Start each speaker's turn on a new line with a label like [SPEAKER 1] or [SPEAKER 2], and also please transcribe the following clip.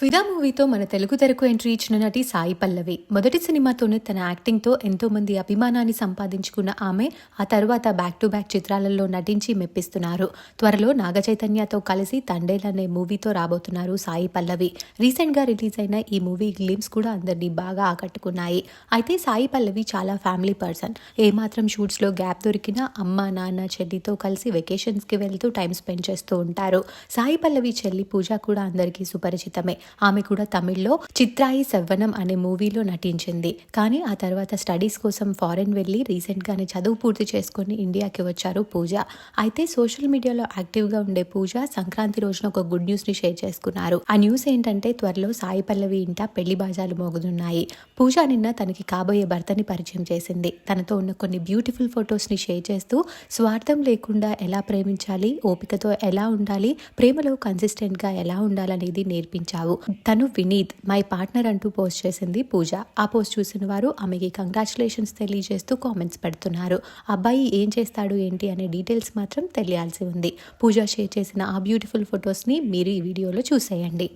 [SPEAKER 1] ఫిదా మూవీతో మన తెలుగు తెరకు ఎంట్రీ ఇచ్చిన నటి సాయి పల్లవి. మొదటి సినిమాతోనే తన యాక్టింగ్తో ఎంతో మంది అభిమానాన్ని సంపాదించుకున్న ఆమె ఆ తర్వాత బ్యాక్ టు బ్యాక్ చిత్రాలలో నటించి మెప్పిస్తున్నారు. త్వరలో నాగచైతన్యతో కలిసి తండేల్ అనే మూవీతో రాబోతున్నారు సాయి పల్లవి. రీసెంట్గా రిలీజ్ అయిన ఈ మూవీ గ్లిమ్స్ కూడా అందరినీ బాగా ఆకట్టుకున్నాయి. అయితే సాయి పల్లవి చాలా ఫ్యామిలీ పర్సన్. ఏమాత్రం షూట్స్లో గ్యాప్ దొరికినా అమ్మ, నాన్న, చెల్లితో కలిసి వెకేషన్స్కి వెళ్తూ టైం స్పెండ్ చేస్తూ ఉంటారు. సాయి పల్లవి చెల్లి పూజ కూడా అందరికీ సుపరిచితమే. ఆమె కూడా తమిళ్లో చిత్రాయి సెవ్వనం అనే మూవీలో నటించింది. కానీ ఆ తర్వాత స్టడీస్ కోసం ఫారెన్ వెళ్ళి రీసెంట్గానే చదువు పూర్తి చేసుకుని ఇండియాకి వచ్చారు పూజ. అయితే సోషల్ మీడియాలో యాక్టివ్గా ఉండే పూజ సంక్రాంతి రోజున ఒక గుడ్ న్యూస్ని షేర్ చేసుకున్నారు. ఆ న్యూస్ ఏంటంటే త్వరలో సాయి పల్లవి ఇంట పెళ్లి బాజాలు మోగుతున్నాయి. పూజ నిన్న తనకి కాబోయే భర్తని పరిచయం చేసింది. తనతో ఉన్న కొన్ని బ్యూటిఫుల్ ఫొటోస్ని షేర్ చేస్తూ స్వార్థం లేకుండా ఎలా ప్రేమించాలి, ఓపికతో ఎలా ఉండాలి, ప్రేమలో కన్సిస్టెంట్గా ఎలా ఉండాలనేది నేర్పించావు. తను వినీత్ మై పార్ట్నర్ అంటూ పోస్ట్ చేసింది పూజ. ఆ పోస్ట్ చూసిన వారు ఆమెకి కంగ్రాచులేషన్స్ తెలియజేస్తూ కామెంట్స్ పెడుతున్నారు. అబ్బాయి ఏం చేస్తాడు ఏంటి అనే డీటెయిల్స్ మాత్రం తెలియాల్సి ఉంది. పూజ షేర్ చేసిన ఆ బ్యూటిఫుల్ ఫొటోస్ని మీరు ఈ వీడియోలో చూసేయండి.